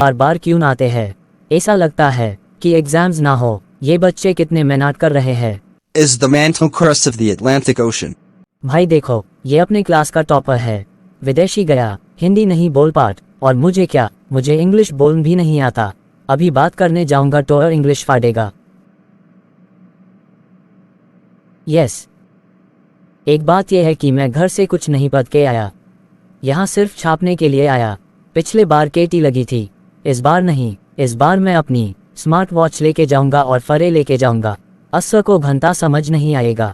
बार बार क्यों आते हैं? ऐसा लगता है कि एग्जाम्स ना हो। ये बच्चे कितने मेहनत कर रहे हैं। Is the mantle crust of the Atlantic Ocean. भाई देखो, ये अपने क्लास का टॉपर है। विदेशी गया, हिंदी नहीं बोल पात, और मुझे क्या, मुझे इंग्लिश बोल भी नहीं आता। अभी बात करने जाऊंगा तो और इंग्लिश फाड़ेगा। यस। एक बात यह है कि मैं घर से कुछ नहीं पढ़ के आया, यहाँ सिर्फ छापने के लिए आया। पिछले बार केटी लगी थी, इस बार नहीं। इस बार मैं अपनी स्मार्ट वॉच लेके जाऊंगा और फरे लेके जाऊंगा। अस्सर को घंटा समझ नहीं आएगा।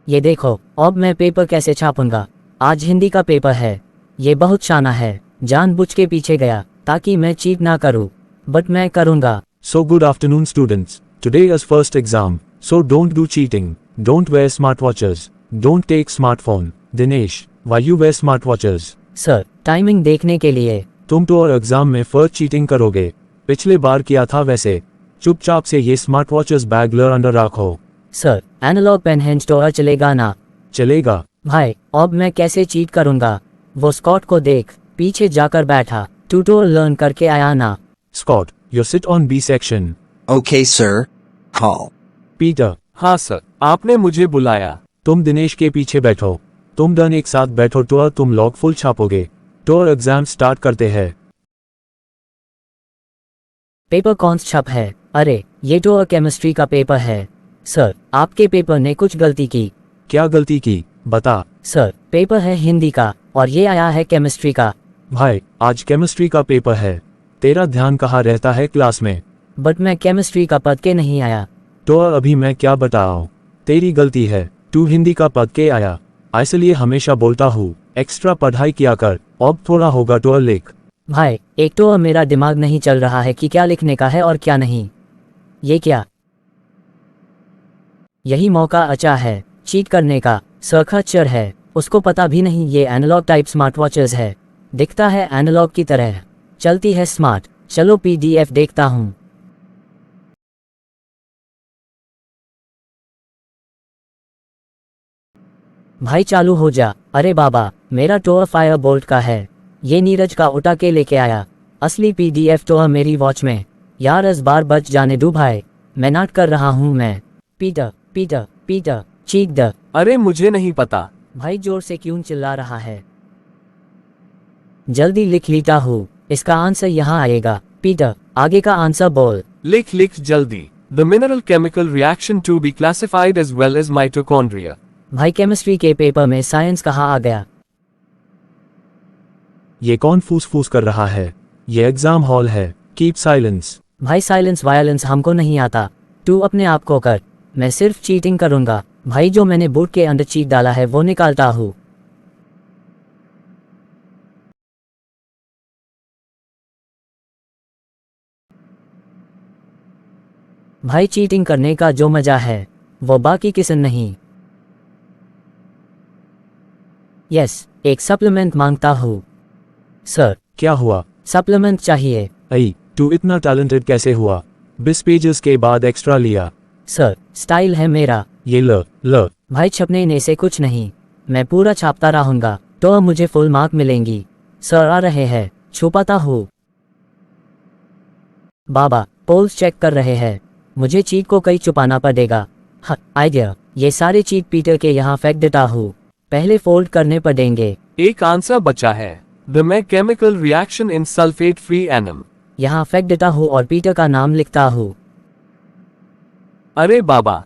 ये देखो, अब मैं पेपर कैसे छापूंगा। आज हिंदी का पेपर है। ये बहुत शाना है। जानबूझ के पीछे गया ताकि मैं चीट ना करूं, बट मैं करूंगा। So good afternoon students. Today is first exam. So don't do cheating. Don't wear smartwatches. Don't take smartphone. Dinesh, why you wear smartwatches? Sir, timing देखने के लिए। तुम तो और एग्जाम में फर्स्ट चीटिंग करोगे। पिछले बार किया था वैसे। चुपचाप से ये स्मार्टवॉचेस बैग लर अंडर रखो। Sir, analog pen hand store चलेगा ना? चलेगा। भाई, अब मैं कैसे चीट करूंगा? वो स्कॉट को देख, पीछे जाकर बैठा, ट्यूटोरियल लर्न करके आया ना। Scott, you sit on B section. Okay, sir. Call. Peter, हाँ सर, आपने मुझे बुलाया। तुम दिनेश के पीछे बैठो। तुम दोनों एक साथ बैठो तो तुम लॉग फुल छापोगे। तो एग्जाम स्टार्ट करते हैं। पेपर कौन सा छप है? अरे, ये तो केमिस्ट्री का पेपर है। सर, आपके पेपर ने कुछ गलती की। क्या गलती की? बता। सर, पेपर है हिंदी का और ये आया है केमिस्ट्री का। भाई, आज केमिस्ट्री का पेपर है। तेरा ध्यान कहाँ रहता है क्लास में? बट मैं केमिस्ट्री का पढ़ के नहीं आया। तो अभी मैं क्या बताऊं? तेरी गलती है। तू हिंदी का पढ़ के आया, इसलिए हमेशा बोलता हूँ एक्स्ट्रा पढ़ाई किया कर। अब थोड़ा होगा तो लिख। भाई, एक तो मेरा दिमाग नहीं चल रहा है कि क्या लिखने का है और क्या नहीं। ये क्या? यही मौका अच्छा है चीट करने का। सरखचर है, उसको पता भी नहीं ये एनालॉग टाइप स्मार्ट वॉचेस है। दिखता है एनालॉग की तरह, चलती है स्मार्ट। चलो PDF देखता हूँ। भाई चालू हो जा। अरे बाबा, मेरा टोर फायर बोल्ट का है। ये नीरज का उठा के लेके आया। असली PDF तो मेरी वॉच में। यार इस बार बच जाने दो भाई, मैं नाट कर रहा हूँ मैं। Peter Peter Peter, cheek the. अरे मुझे नहीं पता। भाई जोर से क्यों चिल्ला रहा है? जल्दी लिख लेता हूँ, इसका आंसर यहाँ आएगा। पीटर, आगे का आंसर बोल। लिख जल्दी। The mineral chemical reaction to be classified as well as mitochondria. भाई केमिस्ट्री के पेपर में साइंस कहाँ आ गया? ये कौन फूस फूस कर रहा है? ये एग्जाम हॉल है। Keep silence. भाई साइलेंस वायलेंस हमको नहीं आता। तू अपने आप को कर, मैं सिर्फ चीटिंग करूंगा। भाई जो मैंने बुक के अंदर चीट डाला है वो निकालता हूँ। भाई चीटिंग करने का जो मजा है वो बाकी किसी नहीं। यस, एक सप्लीमेंट मांगता हूँ। सर, क्या हुआ? सप्लीमेंट चाहिए। अई, तू इतना टैलेंटेड कैसे हुआ? 20 पेजेस के बाद एक्स्ट्रा लिया। सर, स्टाइल है मेरा। ये ल। भाई छपने से कुछ नहीं, मैं पूरा छापता रहूंगा तो मुझे फुल मार्क मिलेंगी। सर आ रहे हैं, छुपाता हूँ। बाबा, पोल्स चेक कर रहे हैं। मुझे चीट को कहीं छुपाना पड़ेगा। आइडिया, ये सारे चीट पीटर के यहाँ फेंक देता हूँ। पहले फोल्ड करने पड़ेंगे। एक आंसर बचा है। The chemical reaction in sulfate free anom. यहाँ फेंक देता हूँ और पीटर का नाम लिखता हूँ। अरे बाबा,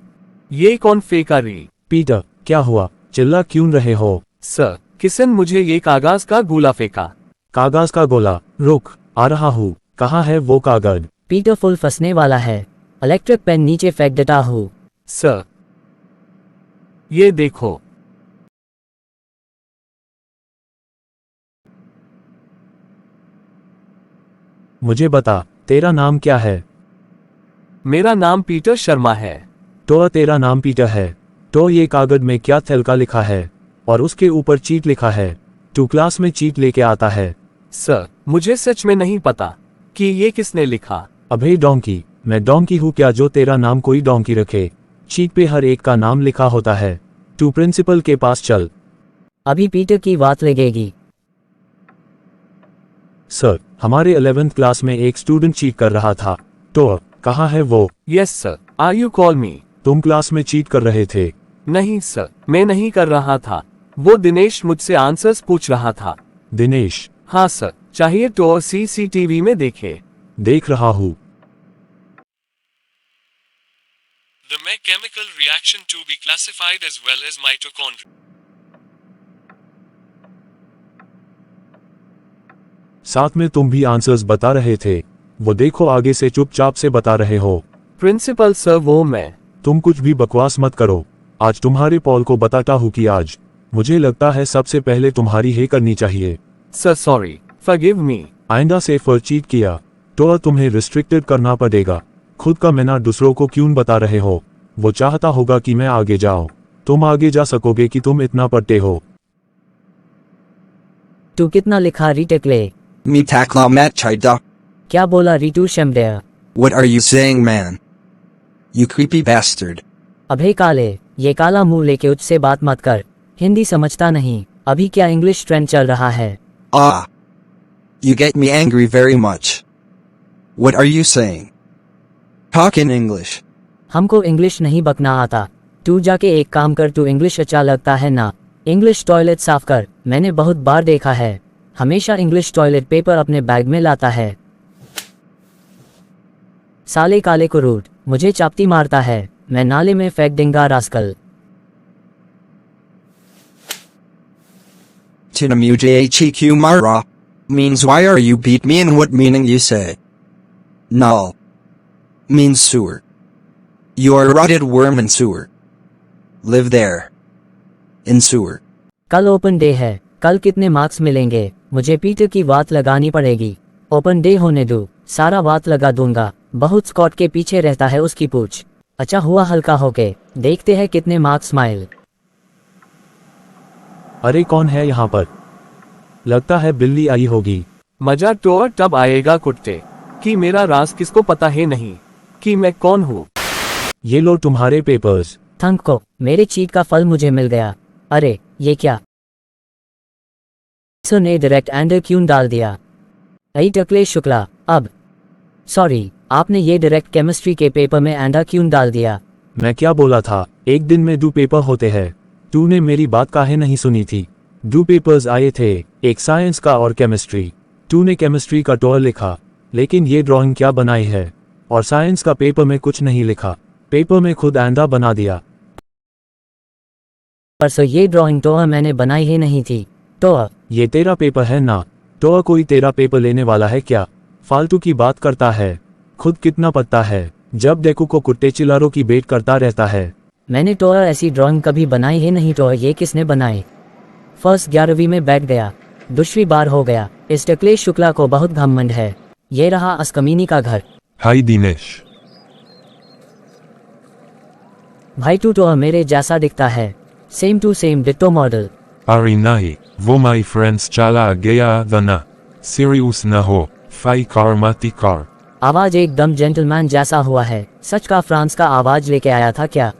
ये कौन फेंका रे? पीटर, क्या हुआ? चिल्ला क्यों रहे हो? सर, किसन मुझे ये कागज का गोला फेंका। कागज का गोला? रुक, आ रहा हूँ। कहाँ है वो कागज? पीटर फुल फंसने वाला है। इलेक्ट्रिक पेन नीचे फेंक देता हूँ। सर, ये देखो। मुझे बता, तेरा नाम क्या है? मेरा नाम पीटर शर्मा है। तो तेरा नाम पीटर है, तो ये कागज में क्या थेलका लिखा है और उसके ऊपर चीट लिखा है? तू क्लास में चीट लेके आता है। सर, मुझे सच में नहीं पता कि ये किसने लिखा। अबे डोंकी, मैं डोंकी हूँ क्या जो तेरा नाम कोई डोंकी रखे? चीट पे हर एक का नाम लिखा होता है। तू प्रिंसिपल के पास चल। अभी पीटर की बात लगेगी। सर, हमारे 11th क्लास में एक स्टूडेंट चीट कर रहा था। तो कहाँ है वो? Yes sir, are you call me? तुम क्लास में चीट कर रहे थे? नहीं सर, मैं नहीं कर रहा था। वो दिनेश मुझसे आंसर्स पूछ रहा था। दिनेश? हाँ सर, चाहिए तो सीसीटीवी में देखे। देख रहा हूँ। The chemical reaction to be classified as well as mitochondria. साथ में तुम भी आंसर्स बता रहे थे। वो देखो, आगे से चुपचाप से बता रहे हो। प्रिंसिपल सर, वो मैं। तुम कुछ भी बकवास मत करो। आज तुम्हारे पॉल को बताता हूँ कि आज मुझे लगता है सबसे पहले तुम्हारी हे करनी चाहिए। Sir sorry, forgive me. आइंदा से फर चीट किया तो तुम्हें रिस्ट्रिक्टेड करना पड़ेगा। खुद का मैना दूसरों को क्यों बता रहे हो? वो चाहता होगा कि मैं आगे जाऊं। तुम आगे जा सकोगे कि तुम इतना पढ़ते हो? तू कितना लिखा रीटेकले? Me takla mat chida. क्या बोला रीटू शेमडेयर? What are you saying, man? You creepy bastard. अबे काले, ये काला मुंह लेके उससे बात मत कर। हिंदी समझता नहीं। अभी क्या इंग्लिश ट्रेंड चल रहा है? Ah. You get me angry very much. What are you saying? Talk in English. हमको इंग्लिश नहीं बकना आता। तू जाके एक काम कर, तू इंग्लिश अच्छा लगता है ना, इंग्लिश टॉयलेट साफ कर। मैंने बहुत बार देखा है, हमेशा इंग्लिश टॉयलेट पेपर अपने बैग में लाता है। साले काले को रूट, मुझे चापती मारता है। मैं नाले में फेंक देंगा rascal. Tinamujaqq mara. Means why are you beat me and what meaning you say? Null. Means sewer. You are a rotted worm in sewer. Live there. In sewer. कल ओपन डे है, कल कितने मार्क्स मिलेंगे? मुझे Peter की बात लगानी पड़ेगी। ओपन डे होने दो, सारा बात लगा दूंगा। बहुत स्कॉट के पीछे रहता है उसकी पूछ। अच्छा हुआ हल्का होके, देखते हैं कितने मार्क्स स्माइल। अरे कौन है यहाँ पर? लगता है बिल्ली आई होगी। मजा तो तब आएगा कुत्ते, कि मेरा राज किसको पता है नहीं, कि मैं कौन हूँ। ये लो तुम्हारे पेपर्स। थैंक को, मेरे चीट का फल मुझे मिल गया। अरे ये क्या? सो ने डायरेक्ट एंडर क्यों डाल दिया? आई टकले शुक्ला। अब सॉरी, आपने ये डायरेक्ट केमिस्ट्री के पेपर में एंडा क्यों डाल दिया? मैं क्या बोला था, एक दिन में 2 पेपर होते हैं। तूने मेरी बात काहे नहीं सुनी थी? 2 पेपर्स आए थे, एक साइंस का और केमिस्ट्री। तूने केमिस्ट्री का टॉर लिखा, लेकिन ये ड्राइंग क्या बनाई है? और साइंस का पेपर में कुछ नहीं लिखा, पेपर में खुद एंडा बना दिया। परसों ये ड्राइंग तो मैंने बनाई ही नहीं थी। तो ये तेरा पेपर है ना? तो कोई तेरा पेपर लेने वाला है क्या? फालतू की बात करता है, खुद कितना पढ़ता है, जब देखो को कुत्ते चिल्लारों की बेट करता रहता है। मैंने तो ऐसी ड्राइंग कभी बनाई ही नहीं। तो ये किसने बनाई? फर्स्ट 11वीं में बैठ गया, दूसरी बार हो गया। इस टकले शुक्ला को बहुत घमंड है। ये रहा अस्कमीनी का घर। हाय दिनेश। भाई तू तो मेरे जैसा दिखता है, same to same ditto model. अरे नहीं, वो माई फ्रेंड्स चला गया दना। सीरियस न हो, फाई कार मती कार। आवाज एकदम जेंटलमैन जैसा हुआ है। सच का फ्रांस का आवाज लेके आया था क्या?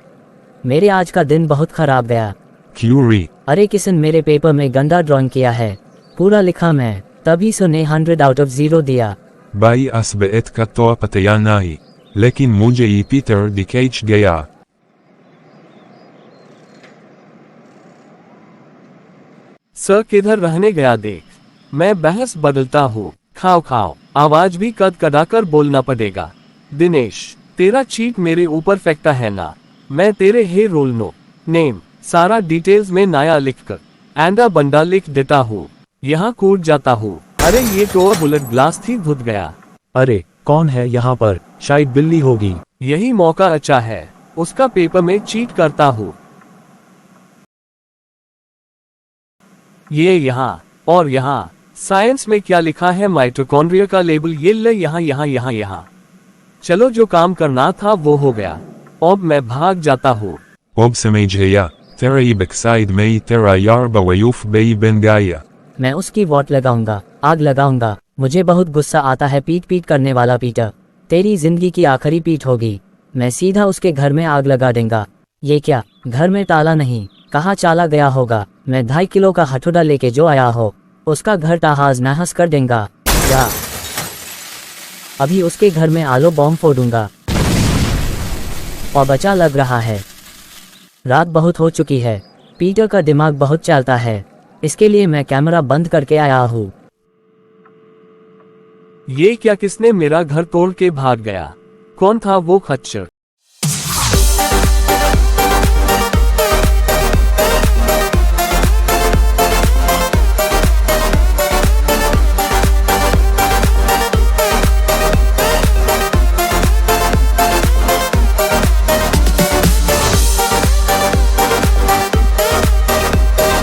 मेरे आज का दिन बहुत खराब गया। क्यूरी। अरे किसन मेरे पेपर में गंदा ड्राइंग किया है, पूरा लिखा मैं, तभी सुने 100 आउट ऑफ 0 दिया। बाई असबेत का तो पता नहीं, लेकिन मुझे ये पीटर दिखेच गया। सर किधर रहने गया देख, मैं बहस बदलता हूँ। खाओ खाओ, आवाज भी कद कदाकर बोलना पड़ेगा। दिनेश, तेरा चीट मेरे ऊपर फेंकता है ना? मैं तेरे हे रोल नो नेम सारा डिटेल्स में नया लिखकर एंडा बंडा लिख देता हूँ, यहाँ कूद जाता हूँ। अरे ये तो बुलेट ग्लास थी, धुत गया। अरे कौन है यहाँ पर? शायद बिल्ली होगी। यही मौका अच्छा है, उसका पेपर में चीट करता हूँ। ये यहाँ और यहाँ साइंस में क्या लिखा है? माइटोकॉन्ड्रिया का लेबल ये ले, यहाँ यहाँ यहाँ यहाँ। चलो जो काम करना था वो हो गया, अब मैं भाग जाता हूँ। अब समझ गया, तेरा ये बक्साइड में तेरा यार बवयूफ बई बन गया। मैं उसकी वोट लगाऊंगा, आग लगाऊंगा। मुझे बहुत गुस्सा आता है पीट पीट करने वाला पीटर। तेरी जिंदगी की आखिरी पीट होगी। मैं सीधा उसके घर में आग लगा देंगा। ये क्या, घर में ताला नहीं, कहाँ चला गया होगा? मैं 2.5 किलो का हथौड़ा लेके जो आया हो, उसका घर तहस नहस कर देंगा। जा। अभी उसके घर में आलो बॉम्ब फोड़ूंगा। और बचा लग रहा है। रात बहुत हो चुकी है। पीटर का दिमाग बहुत चलता है, इसके लिए मैं कैमरा बंद करके आया हूँ। ये क्या, किसने मेरा घर तोड़ के भाग गया? कौन था वो खच्चर?